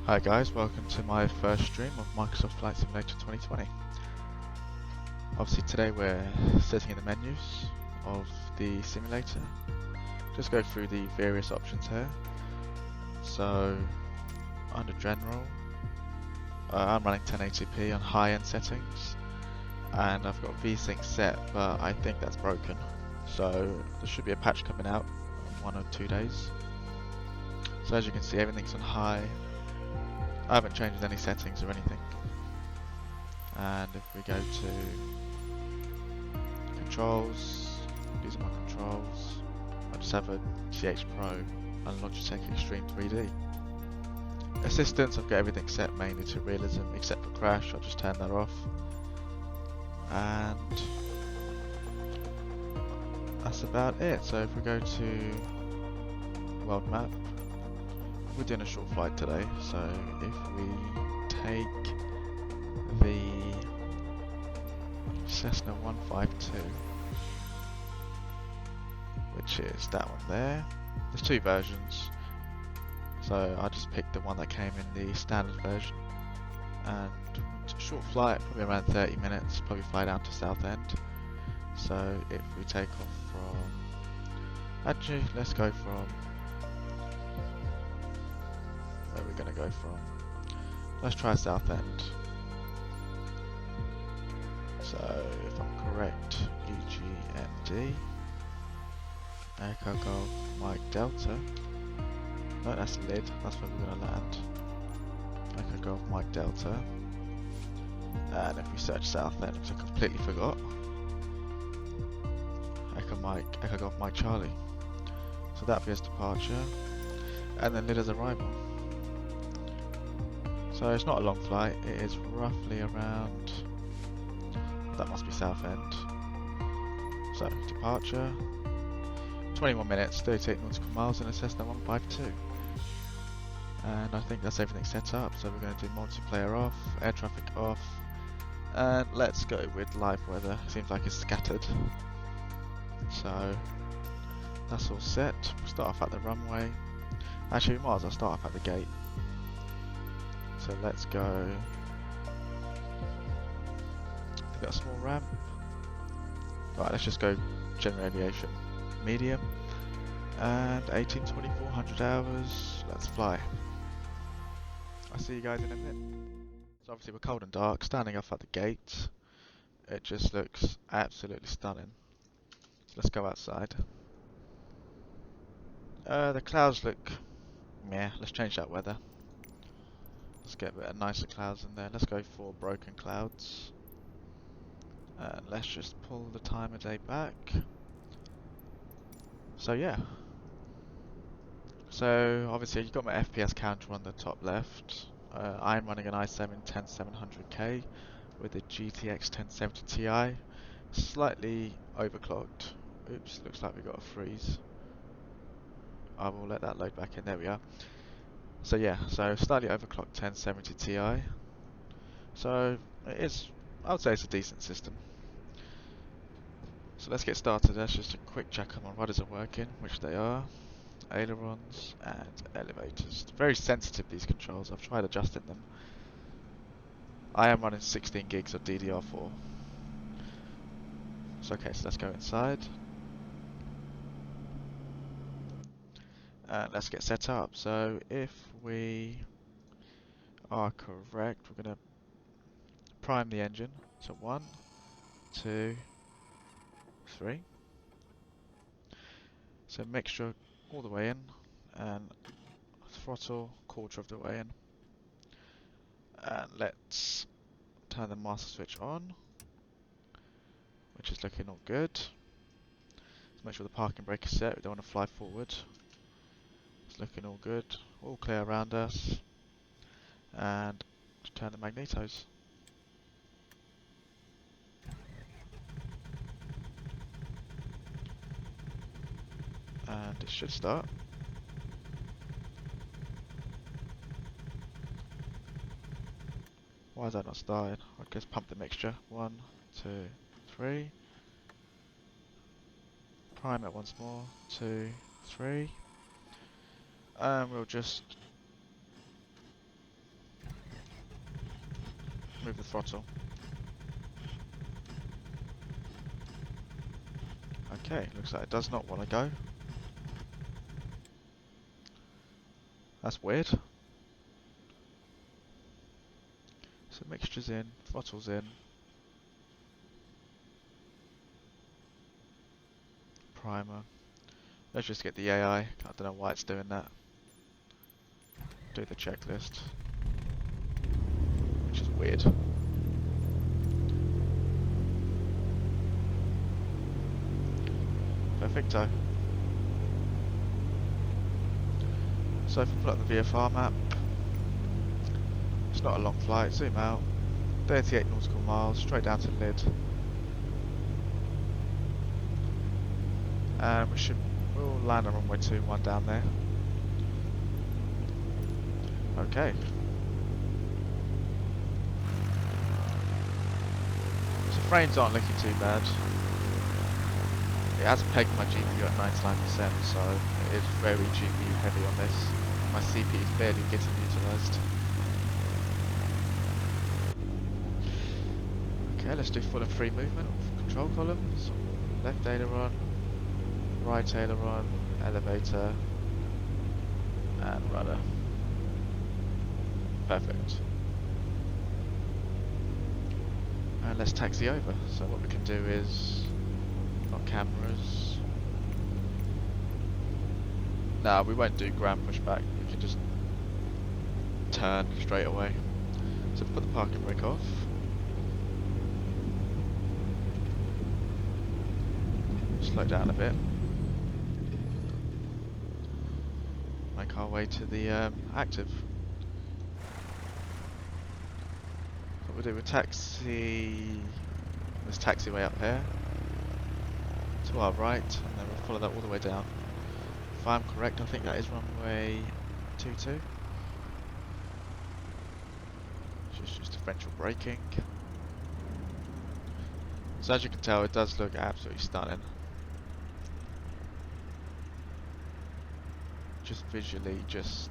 Hi guys, welcome to my first stream of Microsoft Flight Simulator 2020. Obviously today we're sitting in the menus of the simulator. Just go through the various options here. So under General, I'm running 1080p on high-end settings, and I've got VSync set, but I think that's broken. So there should be a patch coming out in 1 or 2 days. So as you can see, everything's on high. I haven't changed any settings or anything. And if we go to controls, these are my controls. I just have a CH Pro and Logitech Extreme 3D. Assistance, I've got everything set mainly to realism except for crash. I'll just turn that off. And that's about it. So if we go to world map, we're doing a short flight today. So if we take the Cessna 152, which is that one there. There's two versions, so I just picked the one that came in the standard version. And it's a short flight, probably around 30 minutes, probably fly down to Southend. So if we take off from, actually let's go from, where are we going to go from? Let's try Southend. So if I'm correct, EGND, Echo Golf Mike Delta. No, that's Lydd, that's where we're going to land. Echo Golf Mike Delta. And if we search Southend, which I completely forgot, Echo Golf Mike Charlie. So that'll be his departure. And then Lydd as arrival. So it's not a long flight, it is roughly around, that must be Southend. So departure, 21 minutes, 38 nautical miles in a Cessna 152. And I think that's everything set up. So we're going to do multiplayer off, air traffic off, and let's go with live weather. Seems like it's scattered. So that's all set. We'll start off at the runway. Actually, we might as well start off at the gate. So let's go. We've got a small ramp. Right, let's just go general aviation, medium, and 18-2400 hours. Let's fly. I'll see you guys in a minute. So obviously we're cold and dark, standing off at the gate. It just looks absolutely stunning. So let's go outside. The clouds look meh. Let's change that weather. Let's get a bit of nicer clouds in there. Let's go for broken clouds. And let's just pull the time of day back. So yeah. So obviously you've got my FPS counter on the top left. I'm running an i7-10700K with a GTX 1070 Ti. Slightly overclocked. Oops, looks like we got a freeze. I will let that load back in. There we are. So yeah, so slightly overclocked 1070 Ti. So it is, I would say it's a decent system. So let's get started. That's just a quick check on my rudders are working, which they are. Ailerons and elevators. Very sensitive, these controls. I've tried adjusting them. I am running 16 gigs of DDR4. So okay, so let's go inside. And let's get set up. So if we are correct, we're going to prime the engine. So 1, 2, 3. So mixture all the way in, and throttle quarter of the way in. And let's turn the master switch on, which is looking all good. Let's make sure the parking brake is set. We don't want to fly forward. It's looking all good. All clear around us. And turn the magnetos. And it should start. Why is that not started? I guess pump the mixture. 1, 2, 3. Prime it once more. 2, 3. And we'll just move the throttle. Okay, looks like it does not want to go. That's weird. So mixture's in, throttle's in. Primer. Let's just get the AI. I don't know why it's doing that. Do the checklist. Which is weird. Perfecto. So if we put up the VFR map, it's not a long flight, zoom out, 38 nautical miles, straight down to Lydd. And we'll land on runway 21 down there. Okay. So frames aren't looking too bad. It has pegged my GPU at 99%, so it is very GPU heavy on this. My CPU is barely getting utilised. Okay, let's do full and free movement of control columns. Left aileron, right aileron, elevator, and rudder. Perfect. And let's taxi over. So what we can do is, got cameras. Nah, we won't do ground pushback. We can just turn straight away. So put the parking brake off. Slow down a bit. Make our way to the active. What we'll do, we'll taxi. There's taxiway up here. To our right, and then we'll follow that all the way down. If I'm correct, I think that is runway 22. Which is just differential braking. So as you can tell, it does look absolutely stunning. Just visually, just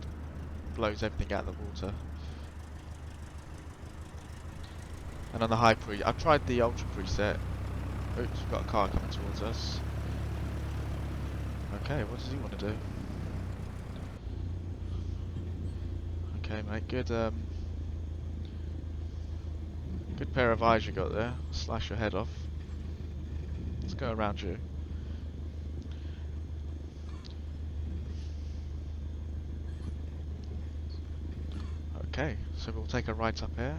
blows everything out of the water. And on the high I've tried the ultra preset. Oops, we've got a car coming towards us. Okay, what does he want to do? Okay, mate, good pair of eyes you got there. Slash your head off. Let's go around you. Okay, so we'll take a right up here.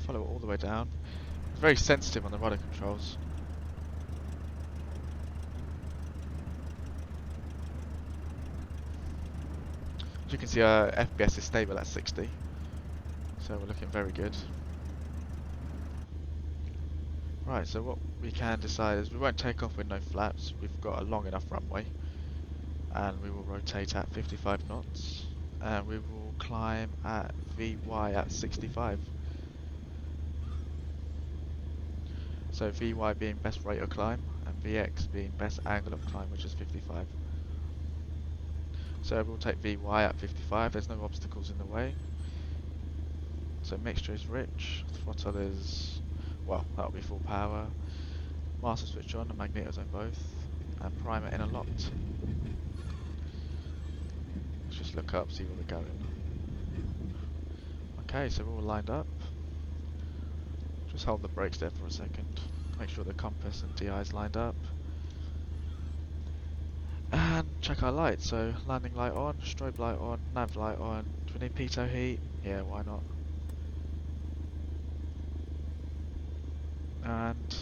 Follow it all the way down. It's very sensitive on the rudder controls. As you can see, our FPS is stable at 60. So we're looking very good. Right, so what we can decide is we won't take off with no flaps. We've got a long enough runway. And we will rotate at 55 knots. And we will climb at VY at 65. So VY being best rate of climb, and VX being best angle of climb, which is 55. So we'll take VY at 55, there's no obstacles in the way. So mixture is rich, throttle is, well, that'll be full power. Master switch on and magnetos on both, and primer in and locked. Let's just look up, see where we're going. Okay, so we're all lined up. Just hold the brakes there for a second. Make sure the compass and DI is lined up. And check our lights. So landing light on, strobe light on, nav light on. Do we need pitot heat? Yeah, why not? And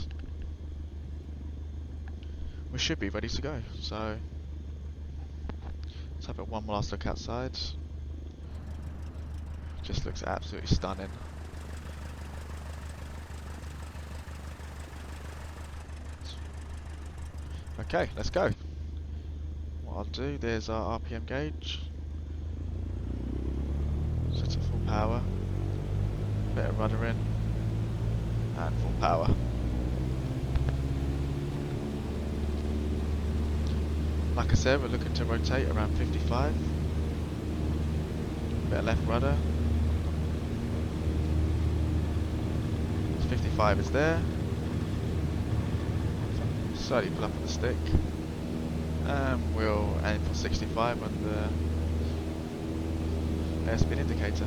we should be ready to go. So let's have one last look outside. Just looks absolutely stunning. Okay, let's go. What I'll do, there's our RPM gauge. Set to full power. Bit of rudder in. And full power. Like I said, we're looking to rotate around 55. Bit of left rudder. 55 is there. Slightly pull up on the stick. We'll aim for 65 on the airspeed indicator.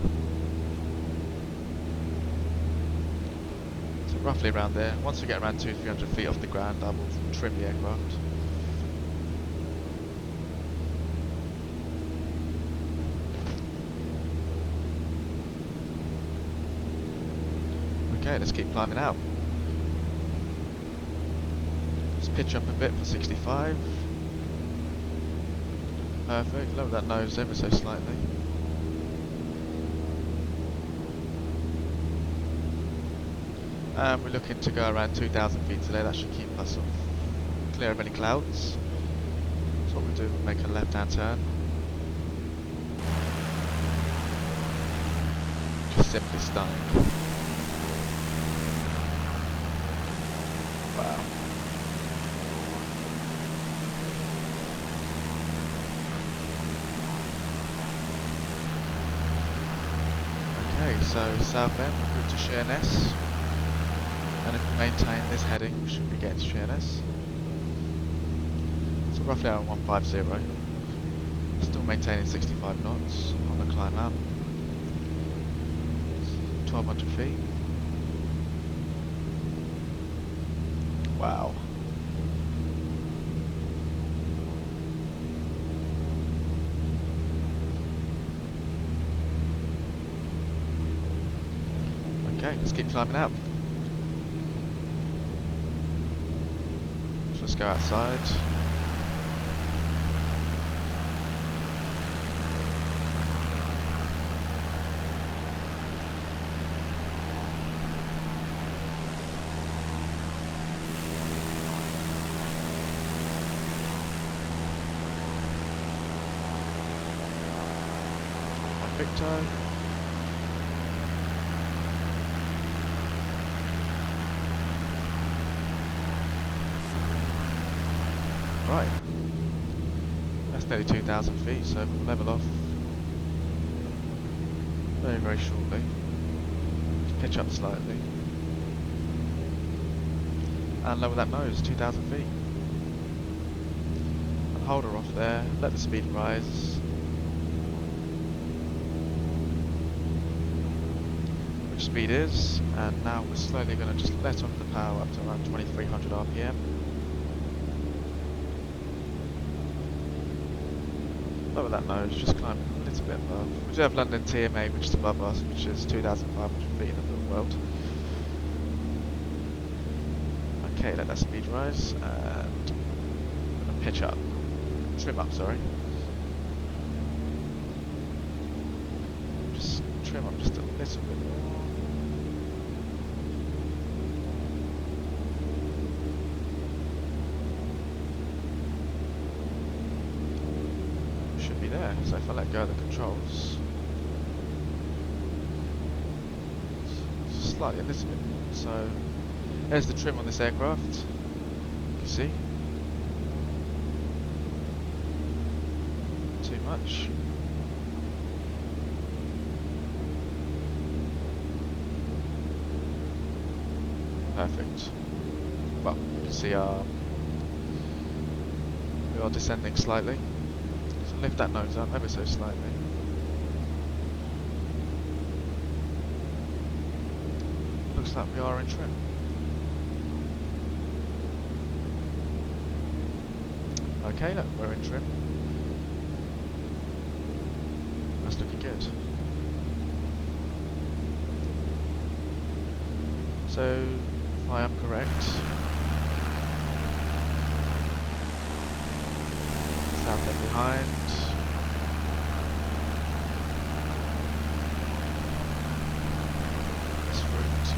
So roughly around there. Once we get around 200-300 feet off the ground, I will trim the aircraft. Okay, let's keep climbing out. Let's pitch up a bit for 65. Perfect, lower that nose ever so slightly. And we're looking to go around 2,000 feet today. That should keep us clear of any clouds. So what we'll do, we'll make a left-hand turn. Just simply stunning. Wow. Okay, so Southend, route to Sheerness. And if we maintain this heading, we should be getting to Sheerness. So roughly out 150. Still maintaining 65 knots on the climb out. 1,200 feet. Wow. Okay, let's keep climbing out. So let's go outside. Victor. Right. That's nearly 2,000 feet, so we'll level off very, very shortly. Pitch up slightly. And lower that nose, 2,000 feet. And hold her off there, let the speed rise. Speed is, and now we're slowly going to just let off the power up to around 2300 RPM. Lower that nose, just climb a little bit above. We do have London TMA, which is above us, which is 2,500 feet in the real world. Okay, let that speed rise, and pitch up. Trim up, sorry. Just trim up just a little bit more. There, so if I let go of the controls, slightly a little bit more. So there's the trim on this aircraft. You can see too much. Perfect. Well, you can see we are descending slightly. Lift that nose up ever so slightly. Looks like we are in trim. Okay, look, we're in trim. That's looking good. So, if I am correct, Southend behind. This route.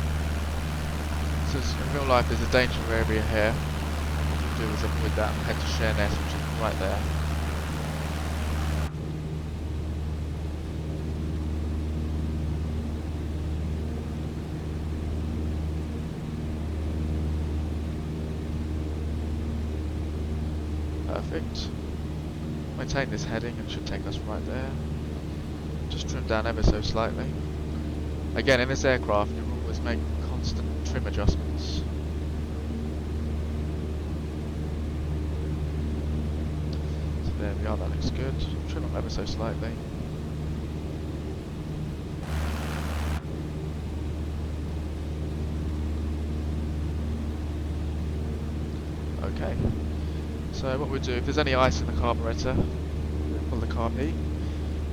So in real life there's a danger area here. What we'll do is avoid that and head to Sheerness, which is right there. Perfect. Maintain this heading and it should take us right there. Just trim down ever so slightly. Again, in this aircraft, you always make constant trim adjustments. So there we are, that looks good. Trim them ever so slightly. Okay, so what we'll do, if there's any ice in the carburetor, we'll pull the carb heat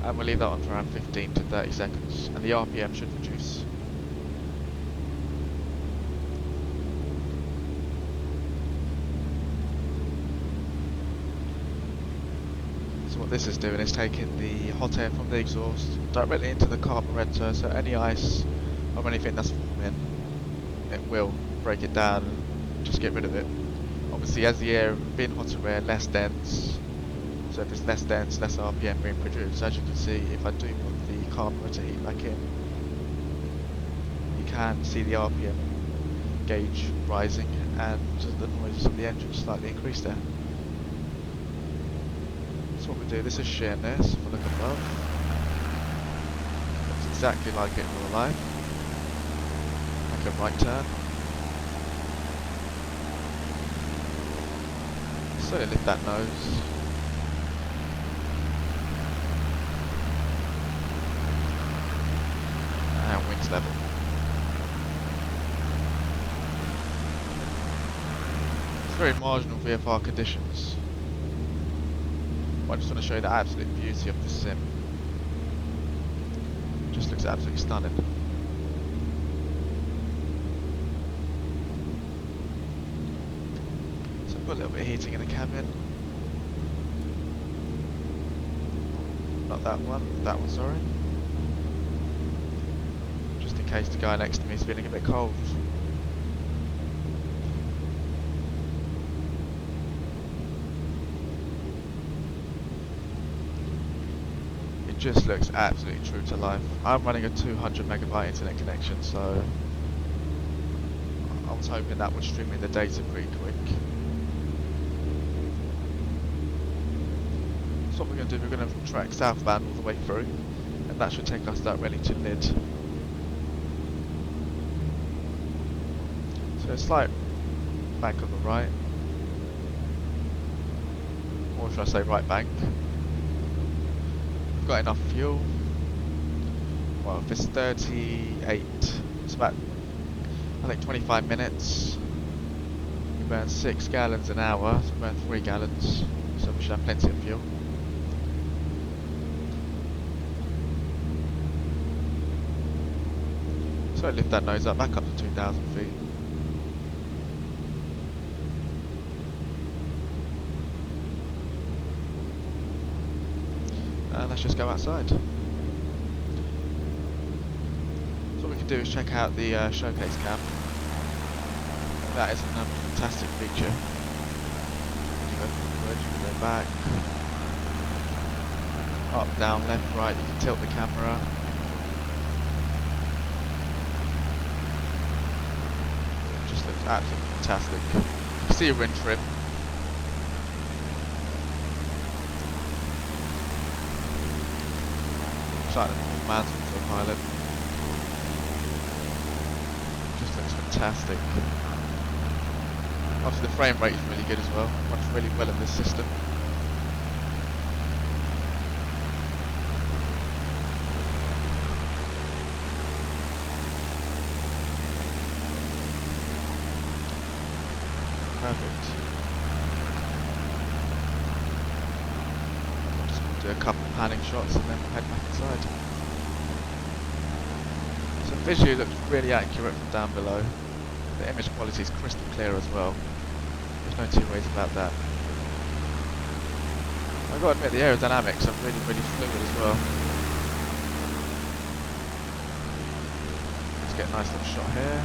and we'll leave that on for around 15 to 30 seconds and the RPM should reduce. So what this is doing is taking the hot air from the exhaust directly into the carburetor, so any ice or anything that's forming, it will break it down and just get rid of it. Obviously, as the air being hotter air, less dense, so if it's less dense, less RPM being produced. As you can see, if I do put the carburetor heat back in, you can see the RPM gauge rising and the noise of the engine slightly increased there. So what we do, this is sheerness, if I look above, it's exactly like it in real life, like a right turn. So lift that nose. And wings level. It's very marginal VFR conditions. But I just want to show you the absolute beauty of the sim. It just looks absolutely stunning. Got a little bit of heating in the cabin. Not that one, sorry. Just in case the guy next to me is feeling a bit cold. It just looks absolutely true to life. I'm running a 200 megabyte internet connection, so I was hoping that would stream me the data pretty quick. So what we're going to do, we're going to track southbound all the way through, and that should take us directly to Lydd. So a slight bank on the right, or should I say right bank. We've got enough fuel. Well, if it's 38, it's about, I think 25 minutes. We burn 6 gallons an hour, so we burn 3 gallons, so we should have plenty of fuel. So lift that nose up, back up to 2,000 feet. And let's just go outside. So what we can do is check out the showcase cam. That is another fantastic feature. You go forward, you can go back. Up, down, left, right, you can tilt the camera. Looks absolutely fantastic. You can see a wind trim. It's like the man's autopilot. Just looks fantastic. Obviously the frame rate is really good as well. Runs really well in this system. Perfect. Just do a couple of panning shots and then head back inside. So visually it looks really accurate from down below. The image quality is crystal clear as well. There's no two ways about that. I've got to admit the aerodynamics are really fluid as well. Let's get a nice little shot here.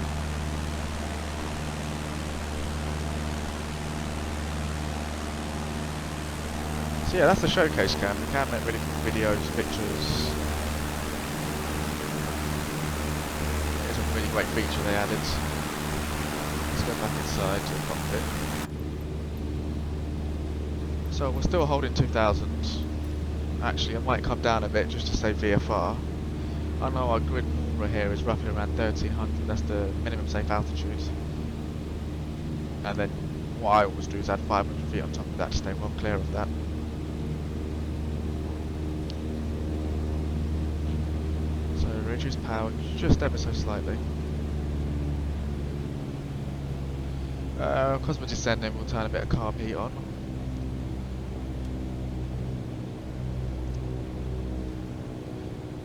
So yeah, that's the showcase cam. We can make really cool videos, pictures. It's a really great feature they added. Let's go back inside to the cockpit. So we're still holding 2000. Actually, I might come down a bit just to say VFR. I know our grid number here is roughly around 1300, that's the minimum safe altitude. And then what I always do is add 500 feet on top of that to stay well clear of that. So reduce power just ever so slightly. Because we're descending, we'll turn a bit of carb heat on.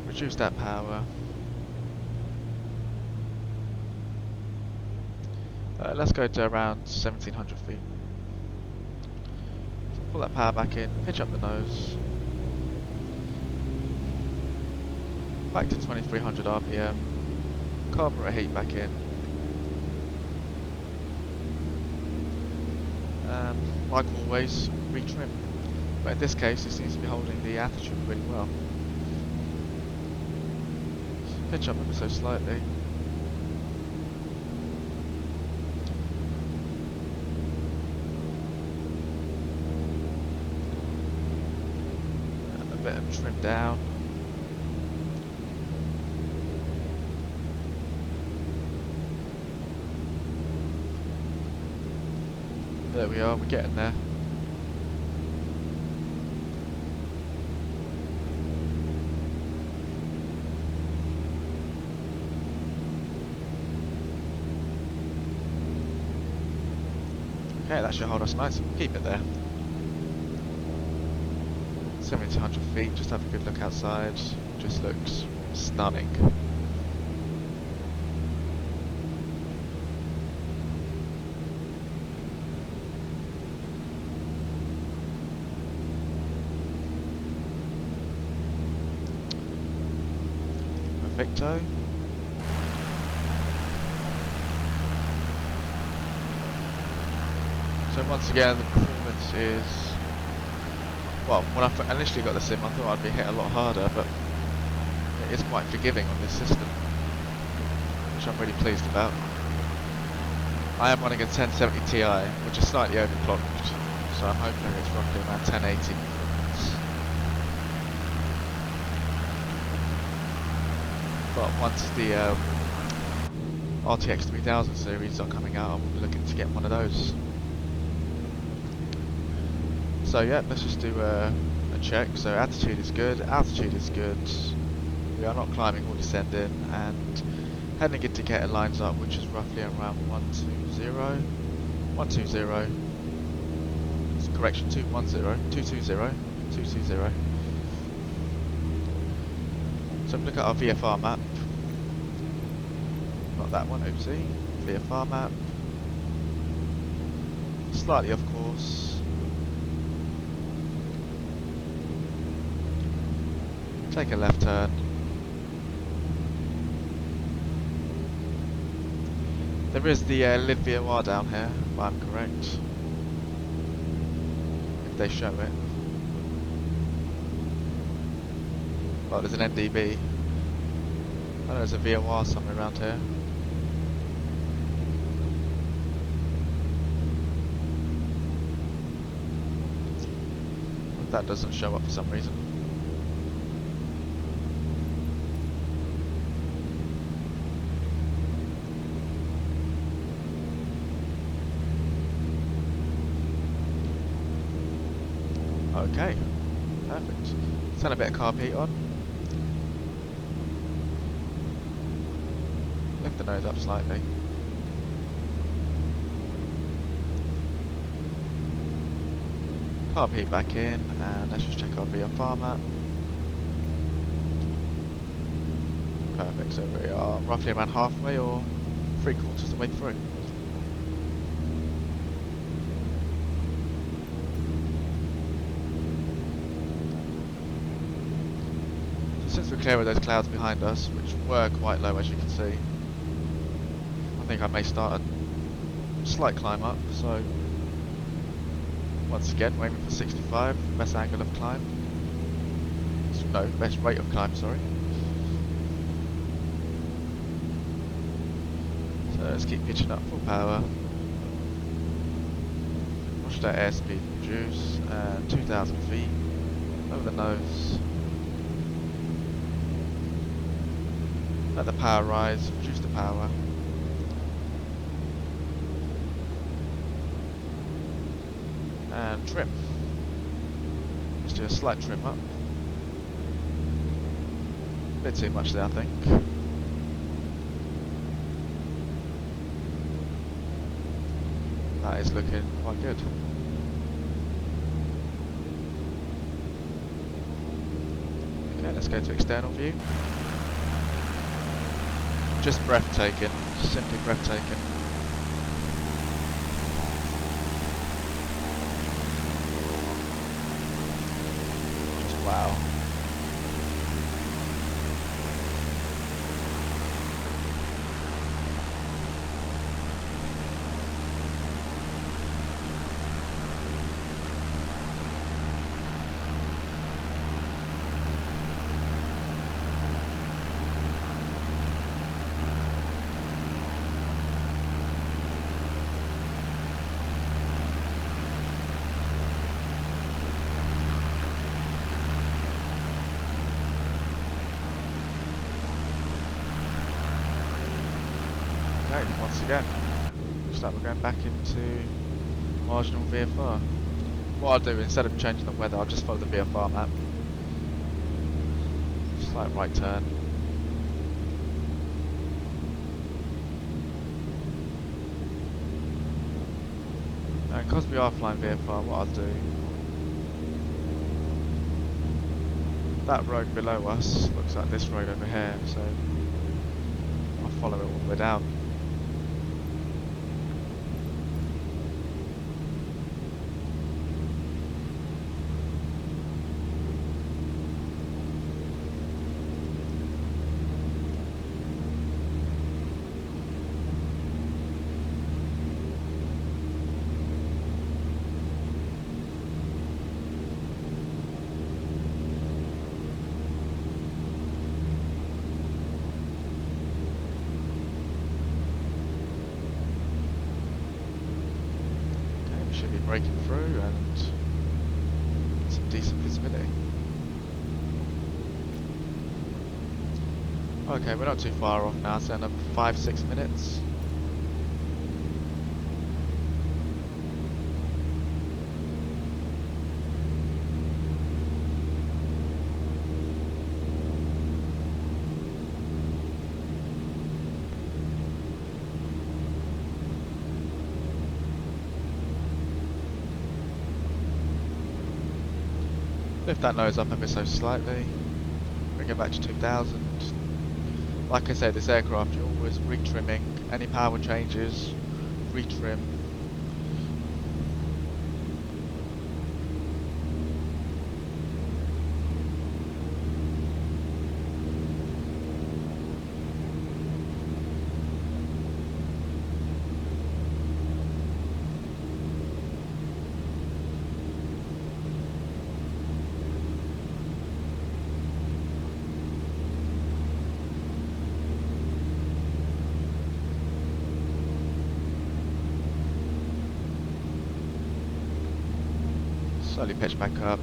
Reduce that power. Let's go to around 1700 feet. So pull that power back in, pitch up the nose. Back to 2300 RPM. Carburetor heat back in. And like always, retrim. But in this case, it seems to be holding the attitude really well. Pitch up ever so slightly. And a bit of trim down. There we are, we're getting there. Okay, that should hold us nice. Keep it there. 1700 feet, just have a good look outside. Just looks stunning. Perfecto. So once again, the performance is, well, when I initially got the sim I thought I'd be hit a lot harder, but it is quite forgiving on this system, which I'm really pleased about. I am running a 1070 Ti, which is slightly overclocked, so I'm hoping it's roughly around 1080. But once the RTX 3000 series are coming out, I'm looking to get one of those. So yeah, let's just do a check. So attitude is good, altitude is good, we are not climbing or descending, and head indicator lines up, which is roughly around 120, 120, correction 210, 220, 220. So look at our VFR map, not that one, oopsie, VFR map, slightly off course, take a left turn, there is the Lydd VOR down here, if I'm correct, if they show it. Oh, there's an NDB. I know there's a VOR somewhere around here. That doesn't show up for some reason. Okay, perfect. Turn a bit of carb heat on. Lift the nose up slightly. Carb heat back in, and let's just check our VFR map. Perfect, so we are roughly around halfway or 3/4 of the way through. Since we're clear of those clouds behind us, which were quite low as you can see, I think I may start a slight climb up, so once again we're aiming for 65, best angle of climb, no, best rate of climb, sorry. So let's keep pitching up full power, watch that airspeed reduce, and 2000 feet, over the nose. Let the power rise, reduce the power. And trim. Let's do a slight trim up. A bit too much there, I think. That is looking quite good. Okay, let's go to external view. Just breathtaking, simply breathtaking. Just wow. Once again, looks like we're going back into marginal VFR. What I'll do, instead of changing the weather, I'll just follow the VFR map. Slight right turn. And because we are flying VFR, what I'll do, that road below us looks like this road over here, so I'll follow it all the way down. Should be breaking through and some decent visibility. Okay, we're not too far off now, so another 5-6 minutes. Lift that nose up ever so slightly, bring it back to 2000. Like I said, this aircraft, you're always retrimming, any power changes, retrim. Slowly pitch back up.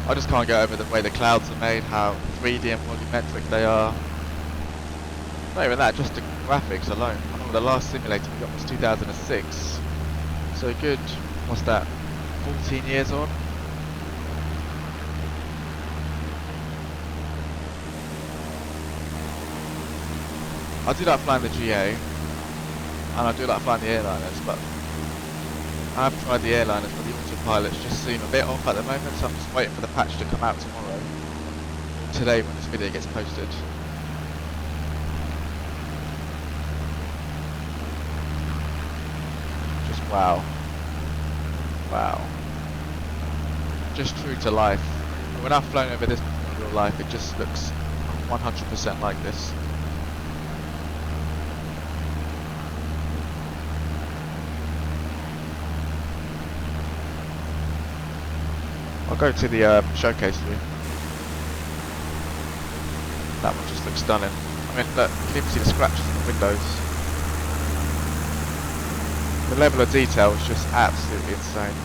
I just can't get over the way the clouds are made, how 3D and volumetric they are. Not even that, just the graphics alone. I remember the last simulator we got was 2006. So good, what's that, 14 years on? I do like flying the GA, and I do like flying the airliners, but I have tried the airliners, but the autopilots just seem a bit off at the moment, so I'm just waiting for the patch to come out tomorrow. Today when this video gets posted. Just wow. Wow. Just true to life. When I've flown over this in real life, it just looks 100% like this. I'll go to the showcase view. That one just looks stunning. I mean, look, you can even see the scratches on the windows. The level of detail is just absolutely insane.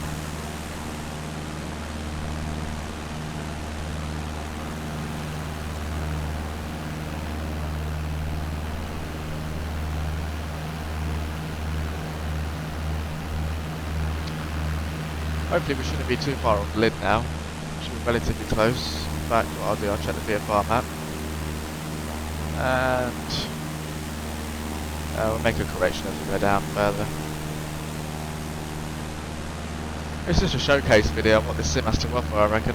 Hopefully we shouldn't be too far off the lid now. Should be relatively close. In fact, what I'll do, I'll check the VFR map. And we'll make a correction as we go down further. It's just a showcase video of what this sim has to offer, I reckon.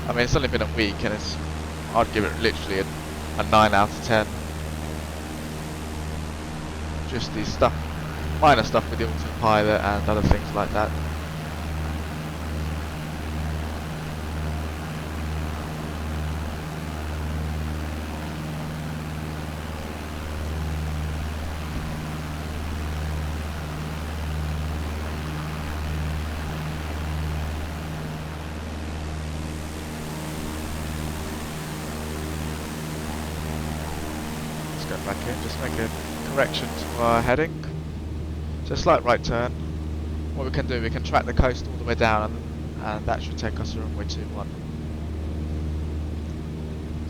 I mean, it's only been a week and I'd give it literally a 9 out of 10. Just the stuff, minor stuff with the autopilot and other things like that. Go back in, just make a correction to our heading. So a slight right turn. What we can do, we can track the coast all the way down and that should take us to runway 21.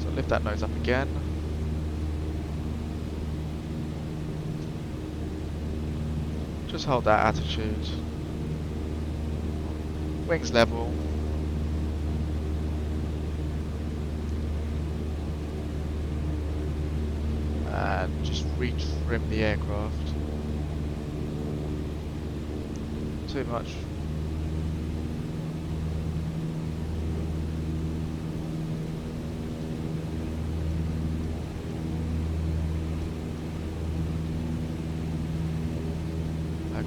So lift that nose up again. Just hold that attitude. Wings level. And just retrim the aircraft. Too much.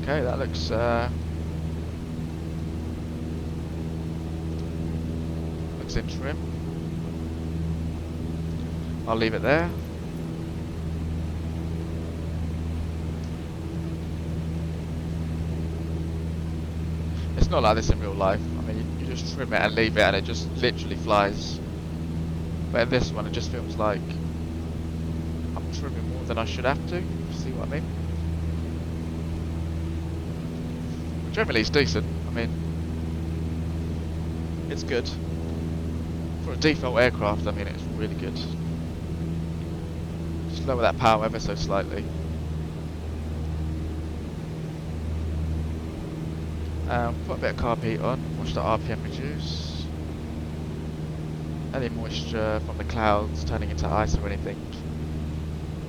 Okay, that looks in trim. I'll leave it there. It's not like this in real life. I mean, you just trim it and leave it and it just literally flies. But in this one, it just feels like I'm trimming more than I should have to. See what I mean? Generally, it's decent. I mean, it's good. For a default aircraft, I mean, it's really good. Just lower that power ever so slightly. Put a bit of carb heat on, watch the RPM reduce. Any moisture from the clouds turning into ice or anything,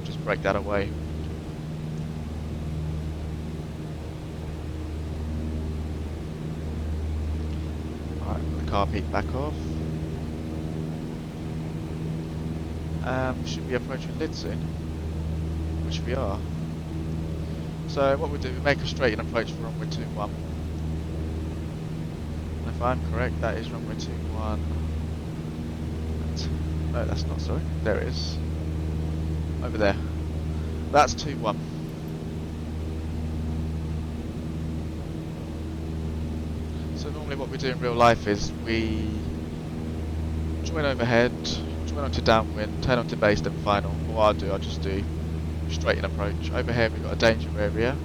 just break that away. Alright, put the carb heat back off. We should be approaching Lydd soon, which we are. So what we do, we make a straight and approach for runway 21. If I'm correct, that is runway 21. No, that's not, sorry. There it is. Over there. That's 21. So normally what we do in real life is we join overhead, join onto downwind, turn onto base, then final. What I'll do, I'll just do straight in approach. Over here we've got a danger area.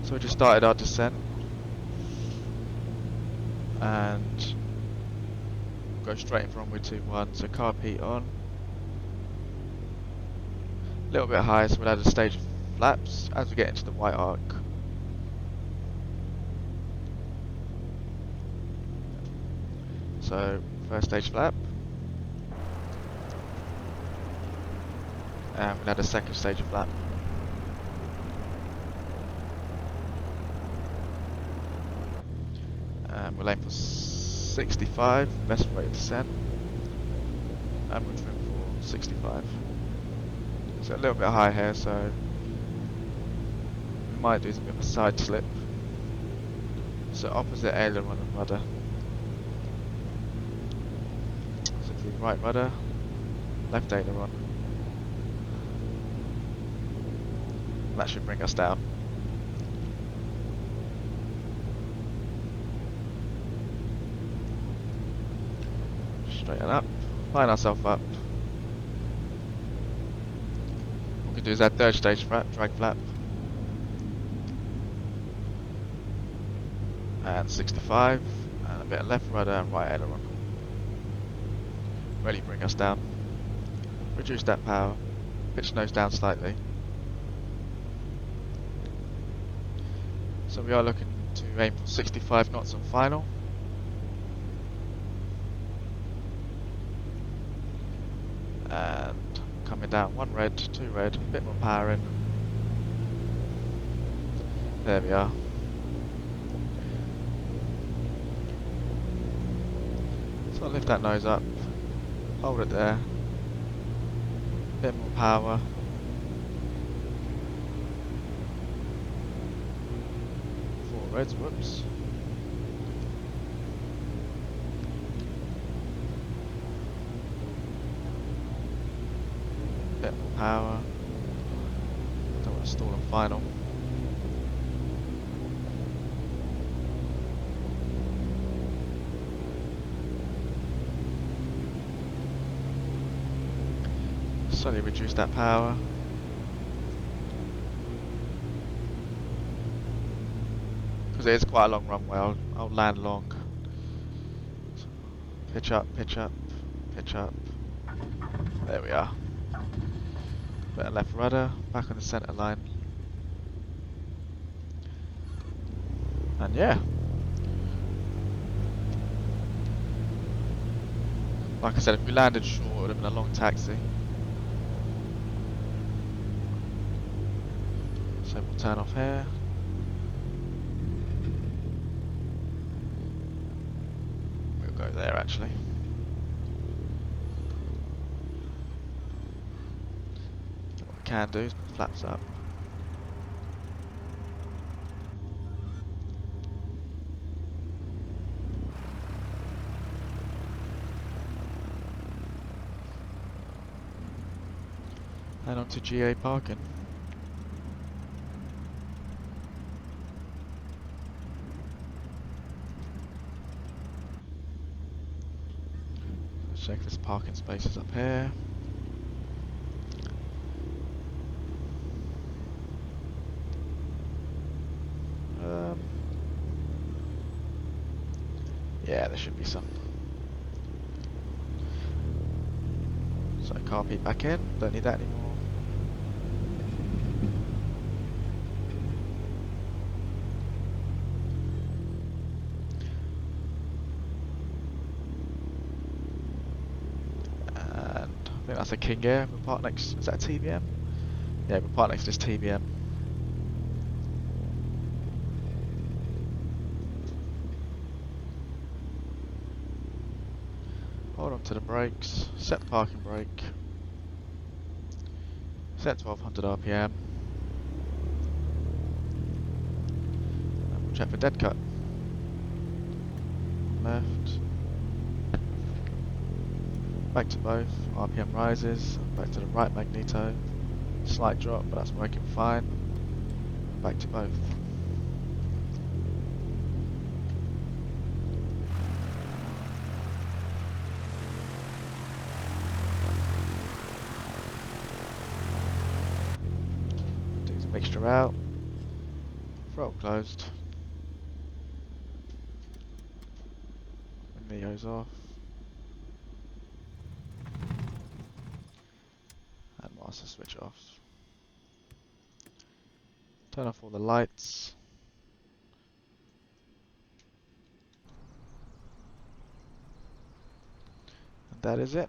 So we just started our descent and go straight in for runway 21, so carb heat on. A little bit higher, so we'll add a stage of flaps as we get into the white arc. So first stage flap, and we'll add a second stage of flap. We'll aim for 65, best rate of descent, and we'll trim for 65. So a little bit high here, so we might do a bit of a side slip. So opposite aileron and rudder. the right rudder, left aileron. That should bring us down. Straighten up, line ourselves up. What we can do is add third stage flap, drag flap. And 65, and a bit of left rudder and right aileron. Really bring us down. Reduce that power, pitch nose down slightly. So we are looking to aim for 65 knots on final. And coming down, 1 red, 2 red, a bit more power in. There we are. So I'll lift that nose up, hold it there, a bit more power. Four reds, whoops. Bit more power. Don't want to stall on final. Slowly reduce that power. Because it is quite a long runway, I'll land long. Pitch up, pitch up, pitch up. There we are. Bit of left rudder, back on the centre line. And yeah. Like I said, if we landed short, it would have been a long taxi. So we'll turn off here. We'll go there actually. What we can do is put flaps up. And on to GA parking. Check if there's parking spaces up here. Yeah, there should be some. So car peak back in, don't need that anymore. And I think that's a King Air. We'll park next, is that a TBM? Yeah, we'll park next to this TBM. Hold on to the brakes, set the parking brake, set 1200 RPM, and we'll check for dead cut. Left, back to both, RPM rises, back to the right magneto, slight drop but that's working fine, back to both. Mixture out, throttle closed, Neo's off, and master switch off. Turn off all the lights. And that is it.